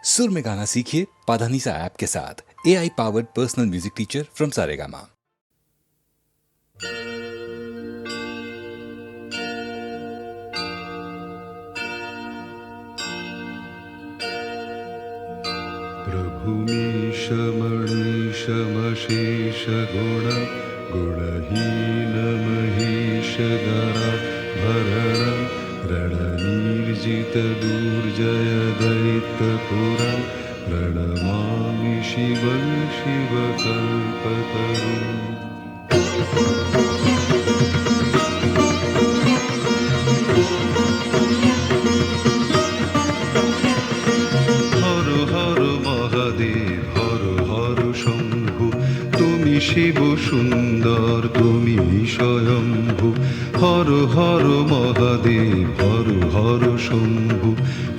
सुर में गाना सीखिए पाधानीसा ऐप के साथ। AI powered personal music teacher from Saregama. प्रभुमीश मणीश मशेष गुण गुणहीन महेश गरा भरण रणनीर्जित दुर्जय दैत्यपुरं प्रणमामि शिवं शिवकल्पतरुम्। हर हर महादेव हर हर शम्भु তুমি শিব সুন্দর তুমি স্বয়ম্ভু। হর হর মহাদেব হর হর শম্ভু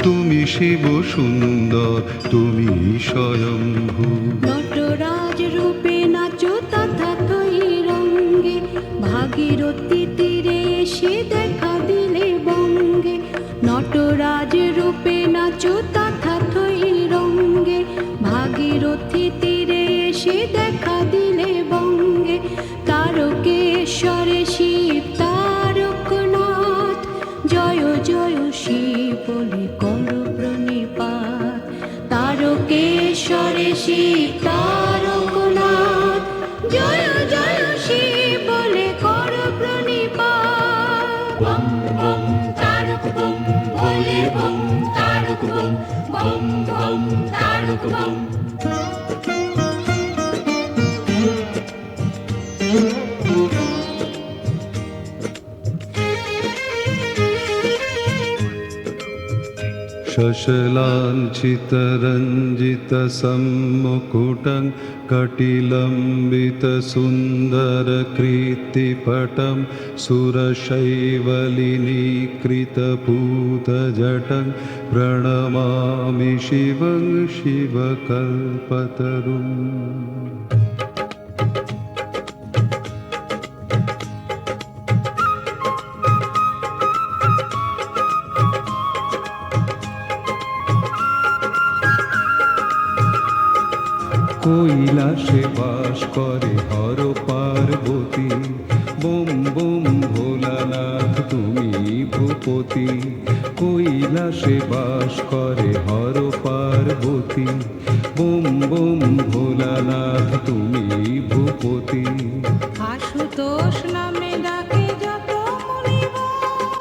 তুমি শিব সুন্দর তুমি স্বয়ম্ভু। নটরাজ রূপে নাচো তথাকই রঙ্গে, ভাগীরথী তীরে এসে দেখা দিলে বঙ্গে। নটরাজ রূপে নাচো তথাকই রঙ্গে, ভাগীরথী তীরে এসে দেখা দিলে বঙ্গে। তারকেশ্বরে শিব তারকনাথ, জয় জয় শিব বলে করো প্রণিপাত। তারকেশ্বরে শিব তারকনাথ, জয় জয় শিব বলে করো প্রণিপাত। বম বম তারক বম ভোলে bomb Tarak bomb, bomb bomb Tarak bomb. शशलाञ्छितरञ्जितसम्मुकुटं कटिलम्बितसुन्दरकीर्तिपटं सुरशैवलिनीकृतपूतजटं प्रणमामि शिवं शिवकल्पतरुम्। কৈলাসে বাস করে হর পার্বতী, বোম বোম ভোলানাথ তুমি ভূপতি। কৈলাসে বাস করে হর পার্বতী, বোম বোম ভোলানাথ তুমি ভূপতি। আশুতোষ নামে ডাকে যত মুনিবর,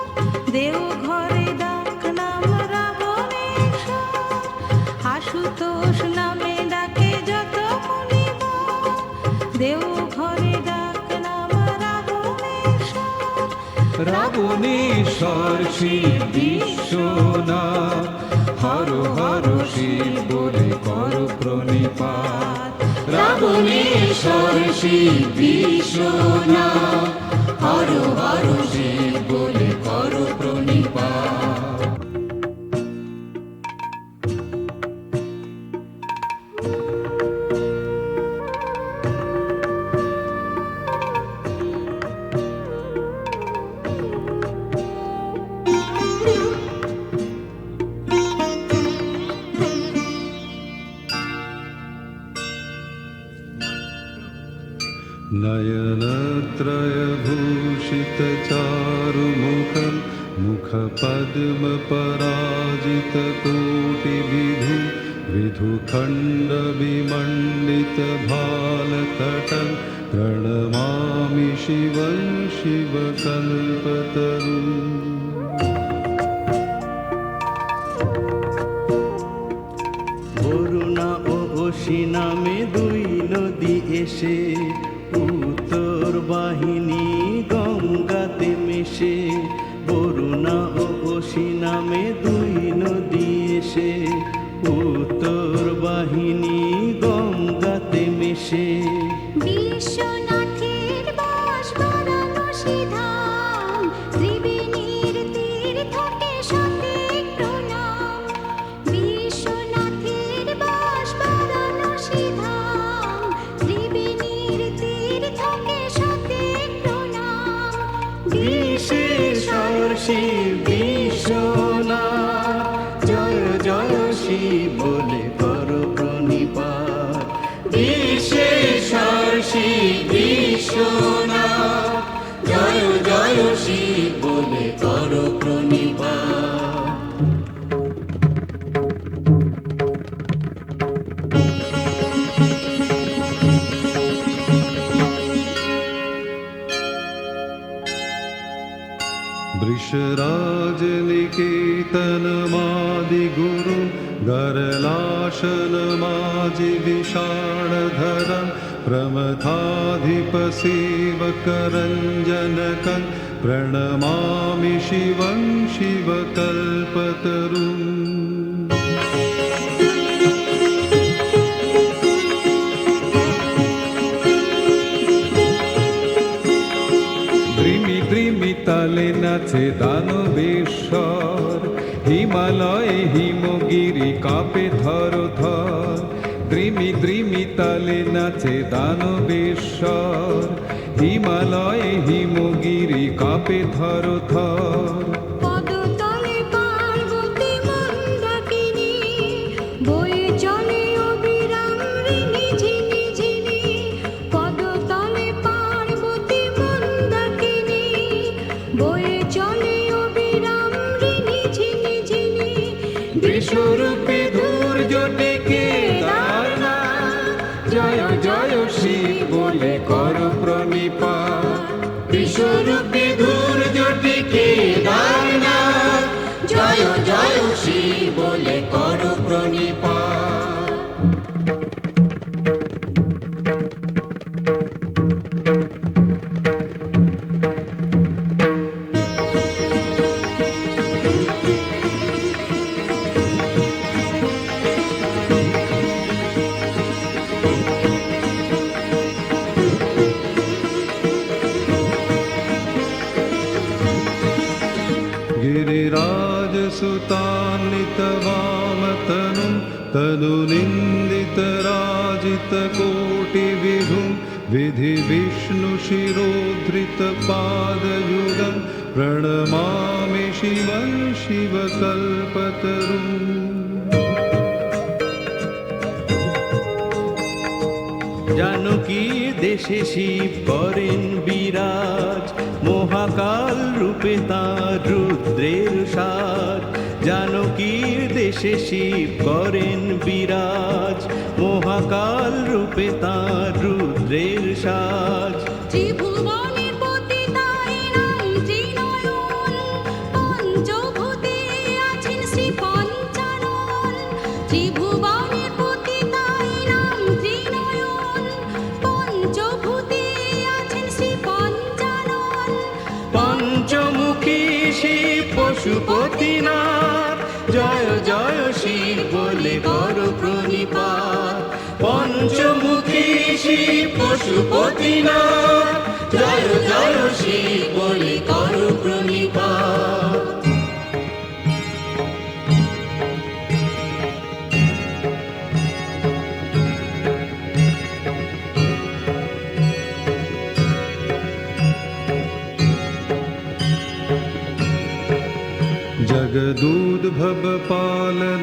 দেওঘরে ডাক নাম রাবণেশ্বর। আশুতোষ নামে ডাকে যত মুনিবর, দেওঘরে ডাক নাম রাবণেশ্বর। রাবণেশ্বর শিব বিশ্বনাথ, হর হর শিব বলে কর প্রণিপাত। রাবণেশ্বর শিব বিশ্বনাথ, হর হর শিব বলে কর প্রণিপাত। नयनत्रयभूषितचारुमुखं मुखपद्मपराजितकोटिविधु विधुखण्डविमण्डितभालतटं प्रणमामि शिवं शिवकल्पतरुम्। বরুণা ও অসি নামে দুই নদী এসে, উত্তর বাহিনী গঙ্গাতে মেশে। বরুণা ও অসি নামে দুই নদী এসে, উত্তর বাহিনী গঙ্গাতে মেশে। বিশ্বনাথের বাস বারাণসী ধাম, ত্রিবেণীর তীর্থকে সতেক প্রণাম। বিশ্বনাথের বাস বারাণসী ধাম, ত্রিবেণীর তীর্থকে সতেক প্রণাম। বিশেশ্বর শিব বিশ্বনাথ, জয় জয় শিব বলে করো প্রণিপাত বিশ্বেশ্বর শিব বিশ্বনাথ জয় জয় শিব বলে করো প্রণিপাত वृषराजनिकेतनमादिगुरु गरलाशनमाजि विषाणधरं प्रमथाधिपसेवकरञ्जनकं प्रणमामि शिवं शिवकल्पतरुम् তালে নাচে দানবেশ্বর হিমালয়ে হিমগিরি কাঁপে থর থর দ্রিমি দ্রিমি তালে নাচে দানবেশ্বর হিমালয়ে হিমগিরি কাঁপে থর থর পদতলে পার্বতী মন্দাকিনী বয়ে চলে অবিরাম ঋণী ঝিনি ঝিনি পদতলে পার্বতী মন্দাকিনী বয়ে চলে অবিরাম ঋণী ঝিনি ঝিনি বিশ্বরূপে ধৈর্য ডেকে দারনাথ জয় জয় শিব বলে করো প্রণিপাত বিশ্বরূপে ধৈর্য ডেকে দারনাথ জয় জয় শিব বলে করো প্রণিপাত गिरिराजसुतान्वितवामतनुं तनुनिन्दितराजितकोटिविधुं विधिविष्णुशिरोधृतपादयुगं प्रणमामि शिवं शिवकल्पतरुम् জানকী দেশে শিব করেন বিরাজ মহাকাল রূপে তাঁর রুদ্রের সাজ জানকীর দেশে শিব করেন বিরাজ মহাকাল রূপে তাঁর রুদ্রের সাজ ত্রিভুবনের পতি তাই নাম ত্রিনয়ন পঞ্চভূতে আছেন শ্রী পঞ্চানন ত্রিভুবনের পতি তাই নাম ত্রিনয়ন পঞ্চভূতে আছেন শ্রী পঞ্চানন পঞ্চমুখী শিব পশুপতিনাথ জয় জয় শিব বলে করো প্রণিপাত পঞ্চমুখী শিব পশুপতিনাথ জয় জয় শিব বলে করো প্রণিপাত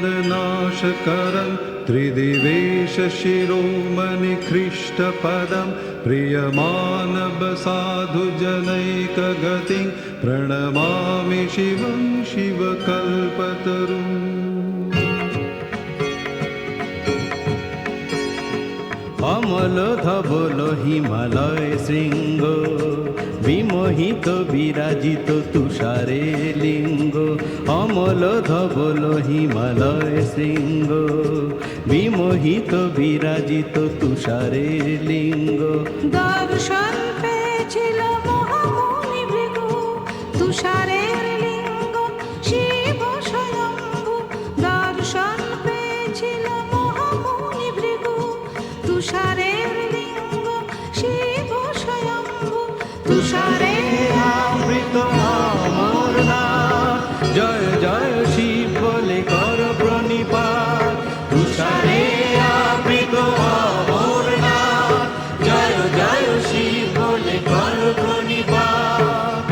जगदूद्भवपालननाशकरं त्रिदिवेशशिरोमणिकृष्टपदं प्रियमानवसाधुजनैकगतिं प्रणमामि शिवं शिवकल्पतरुम् অমল ধবল হিমালয় শৃঙ্গ বিমোহিত বিরাজিত তুষারে লিঙ্গ অমল ধবল হিমালয় শৃঙ্গ বিমোহিত বিরাজিত তুষারে লিঙ্গ দর্শন পেয়েছিল মহামুনি ভৃগু তুষারের লিঙ্গ শিব স্বয়ম্ভু দর্শন পেয়েছিল মহামুনি ভৃগু তুষারের লিঙ্গ শিব স্বয়ম্ভু তুষারে আবৃত অমরনাথ জয় জয় শিব বলে কর প্রণিপাত তুষারে আবৃত অমরনাথ জয় জয় শিব বলে কর প্রণিপাত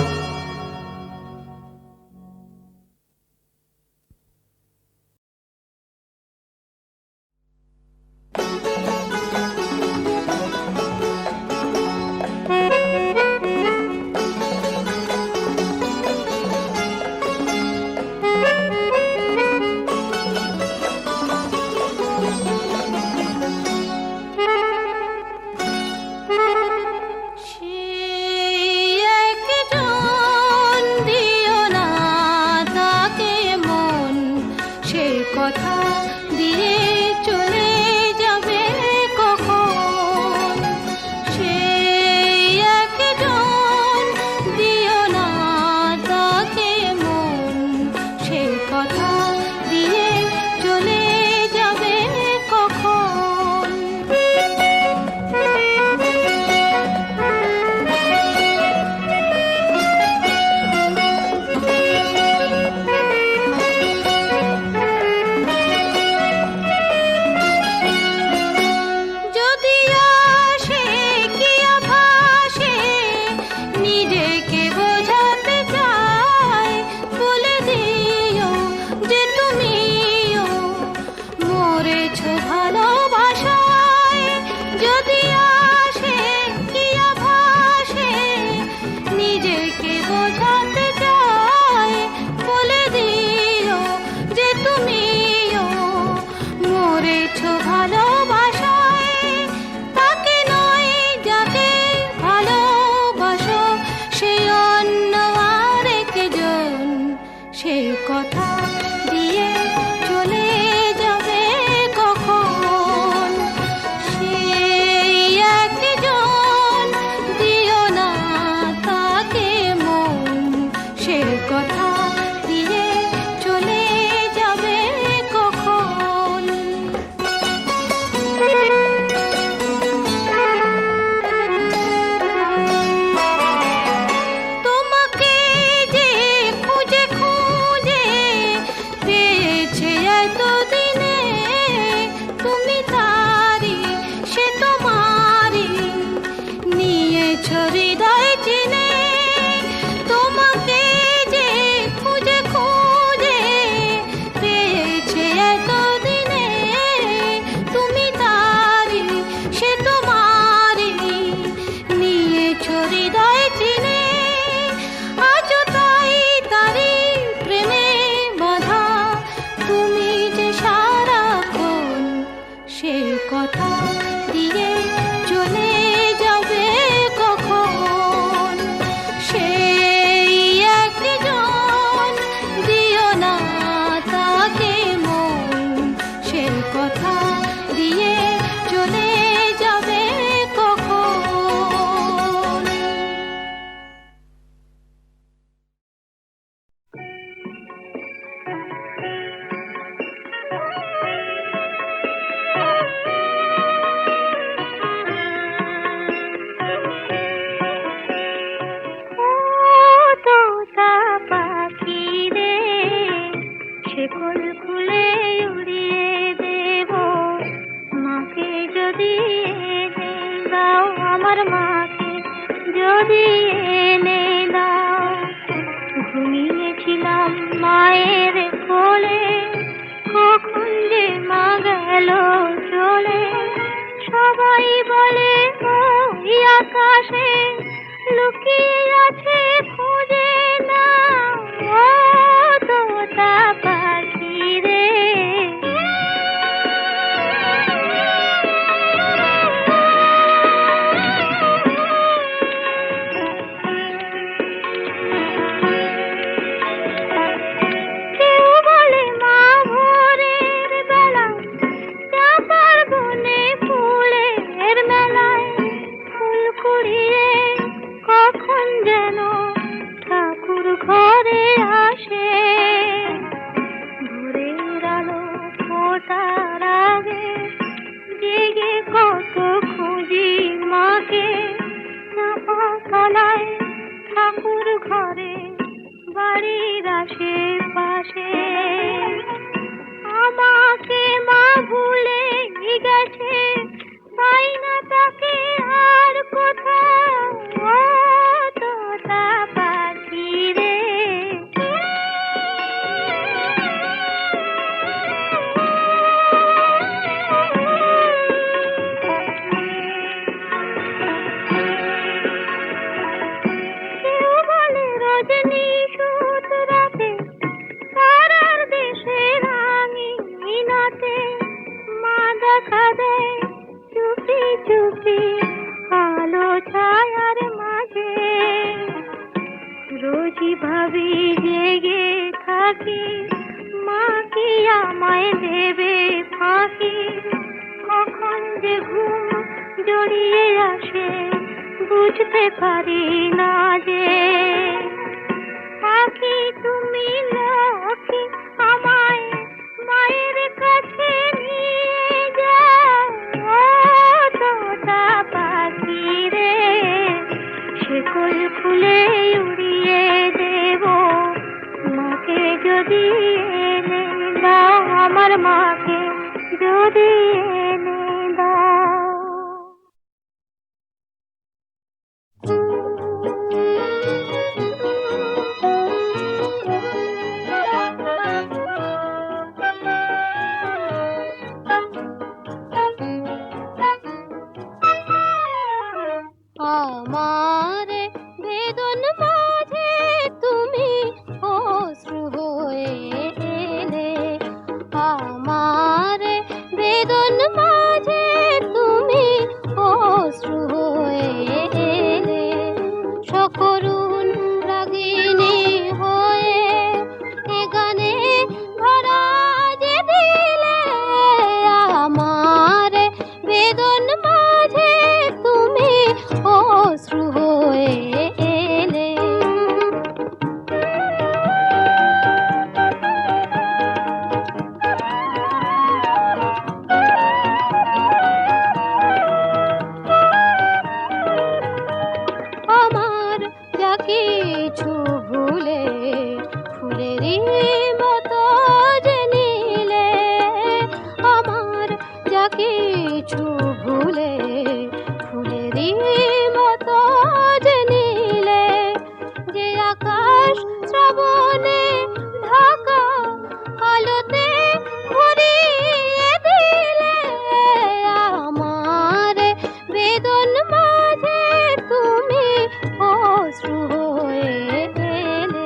পেয়েছো ভালোবাসায়, তাকে নয় যাকে ভালোবাসো, সে অন্য আরেকজন, সে কথা দিয়ে চলে যাবে কখন? সেই একজন, দিও না তাকে মন, সে কথা দিয়ে চলে যাবে কখন? তোমাকে যে খুঁজে খুঁজে পেয়েছে এতদিনে, তুমি তারি সে তোমারি নিয়েছ হৃদয় চিনে। তোমাকে যে খুঁজে খুঁজে পেয়েছে এতদিনে, তুমি তারি সে তোমারি নিয়েছ হৃদয় চিনে। আজও তাই তারি প্রেমে বাঁধা, তুমি যে সারাক্ষণ সে কথা দিয়ে চলে যাবে কখন? সেই একজন, দিও না তাকে মন, সে কথা দিয়ে চলে যাবে কখন? ও তোতা পাখি রে, শেকল খুলে উড়িয়ে দেব, মাকে যদি এনে দাও, আমার মাকে যদি এনে দাও। ঘুমিয়েছিলাম মায়ের কোলে, কখন যে মা গেল চলে। সবাই বলে ওই আকাশে লুকিয়ে আছে, খুঁজে না ও তোতা পাখি রে। কেউ বলে মা ভোরের বেলায় চাঁপার বনে ফুলের মেলায় ফুল কুড়িয়ে কখন যেন ঠাকুর ঘরে আসে। ভোরের আলো ফোটার আগে জেগে কত খুঁজি মাকে, চাঁপা তলায় ঠাকুর ঘরে বাড়ির আশেপাশে। আমাকে মা ভুলে গেছে, পাই না তাকে আর কোথাও, ও তোতা পাখি রে। কেউ বলে রজনী সুত রাতে তারার দেশে রাঙিনাতে মা দেখা দেয় চুপি চুপি আলো ছায়ার মাঝে। রোজই ভাবি জেগে থাকি, মা কি আমায় দেবে ফাঁকি? কখন যে ঘুম জড়িয়ে আসে বুঝতে পারি না যে। পাখি তুমি লক্ষ্মী, আমায় মায়ের কাছে নিয়ে যাও, ও তোতা পাখি রে। শেকল খুলে উড়িয়ে দেব, মাকে যদি এনে দাও, আমার মাকে যদি এনে দাও। আমার বেদন মাঝে তুমি অশ্রু হয়ে এলে, আমার বেদন মাঝে তুমি অশ্রু হয়ে এলে, সকরুণ রাগিনী হয়ে এ গানে ভরা যে দিলে আমার, বেদন মাঝে তুমি অশ্রু হয়ে এলে। আমার যা কিছু ভুলে ফুলেরই মতো যে নিলে, আমার যা কিছু ভুলে ফুলেরই মতো যে নিলে, যে আকাশ শ্রাবণে ঢাকা আলোতে ভরিয়ে দিলে আমার, বেদন মাঝে তুমি অশ্রু হয়ে এলে।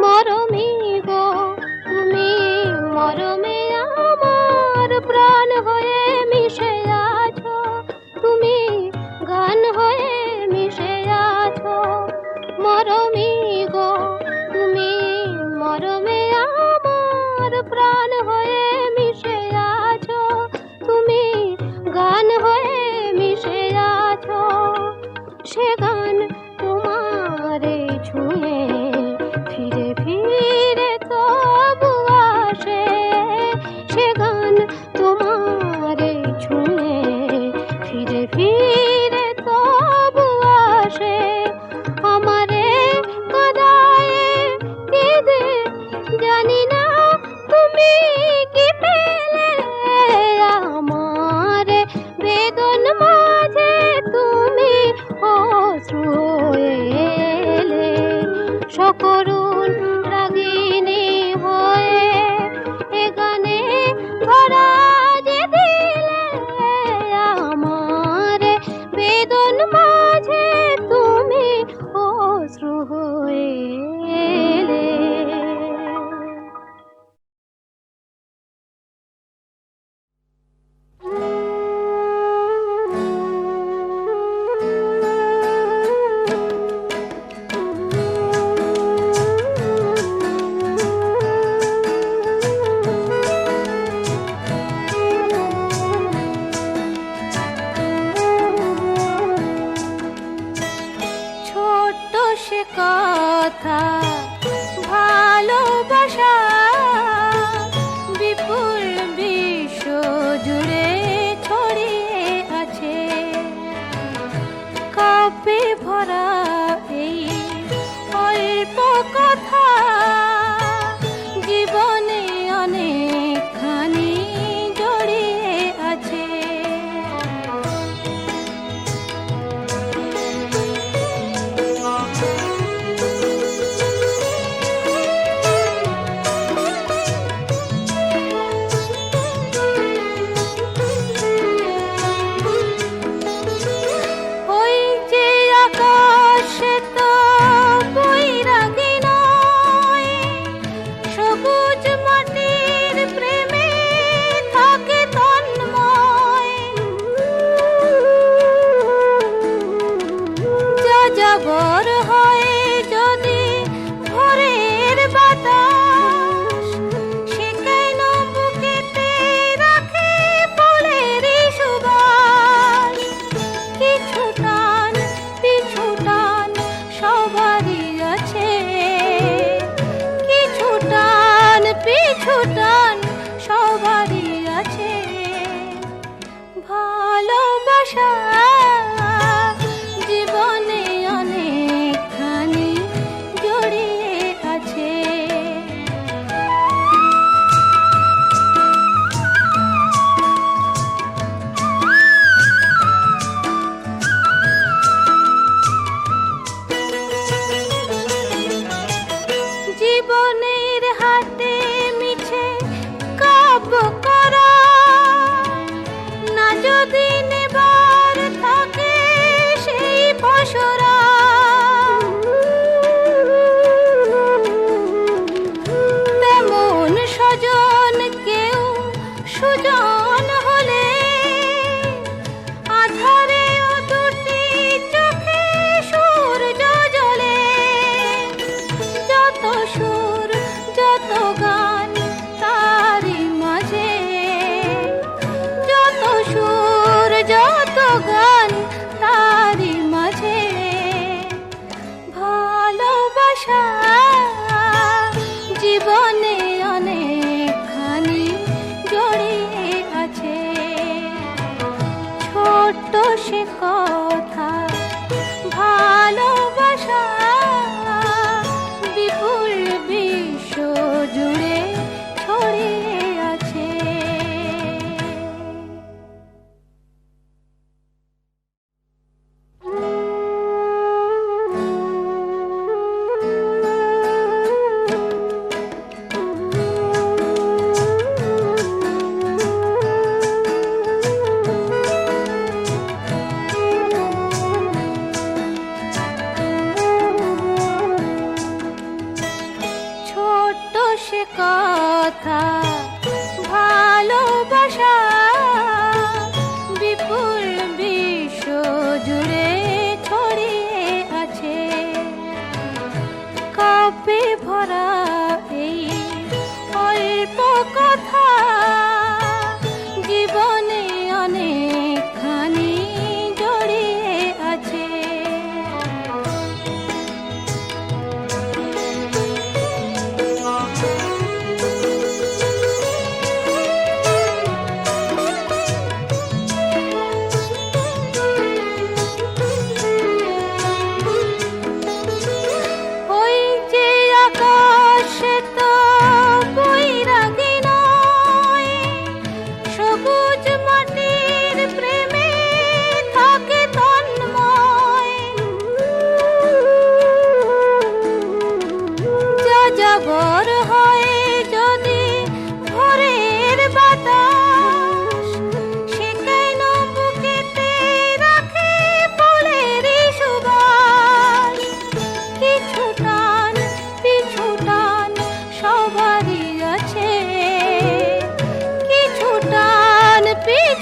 মরমী গো তুমি মরমে আমার প্রাণ হয়ে মিশে আছো, তুমি গান হয়ে মিশে আছো। মরমী গো তুমি মরমে আমার প্রাণ হয়ে মিশে আছো, তুমি গান হয়ে মিশে আছো। সে গান তোমারে ছুঁয়ে ফিরে ফিরে তবু আসে, সে গান তোমারে ছুঁয়ে ফিরে ফিরে তবু আসে। আমারে কাদায়ে কেঁদে জানি না তুমি কি পেলে আমার, বেদন মাঝে তুমি অশ্রু হয়ে এলে, সকরুণ রাগিনী হয়ে এ গানে ভরা যে দিলে আমার, বেদন মাঝে তুমি অশ্রু হয়ে এলে। ছোট্ট সে কথা ভালোবাসা বিপুল বিশ্ব জুড়ে ছড়িয়ে আছে, কাব্যে ভরা এই অল্প কথা জীবনে অনেকখানি জড়িয়ে আছে। ওই যে আকাশ তো বৈরাগী নয়, সবুজ মাটির প্রেমে থাকে তন্ময়। যাযাবর হয় যদি ভোরের বাতাস, সে কেন বুকেতে রাখে ফুলেরই সুবাস। কিছু টান পিছু টান সবারই আছে, কিছু টান পিছু টান সবারই আছে। ভালোবাসা জীবনে অনেকখানি জড়িয়ে আছে। জীবনের হাতে মিছে কাব্য করা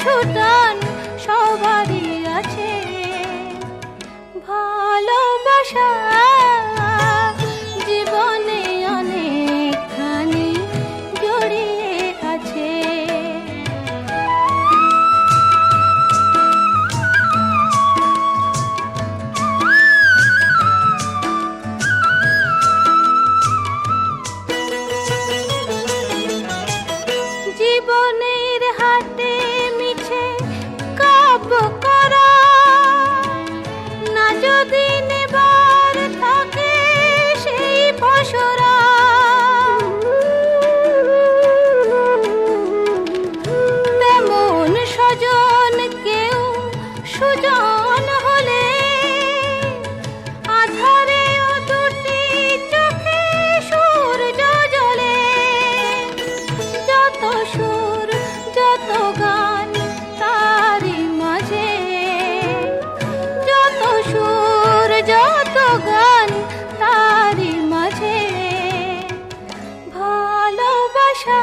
পিছু টান সবারই আছে। ভালোবাসা জীবনে অনেকখানি জড়িয়ে আছে। জীবনের হাতে মিছে কাব্য করা না যদি নেবার থাকে সেই পসরা, তেমন স্বজন কেউ সুজন হলে আধারে ও দুটি চোখে সূর্য জ্বলে। যত সুর যত গান তারি মাঝে, যত সুর যত গান তারি মাঝে। ভালোবাসা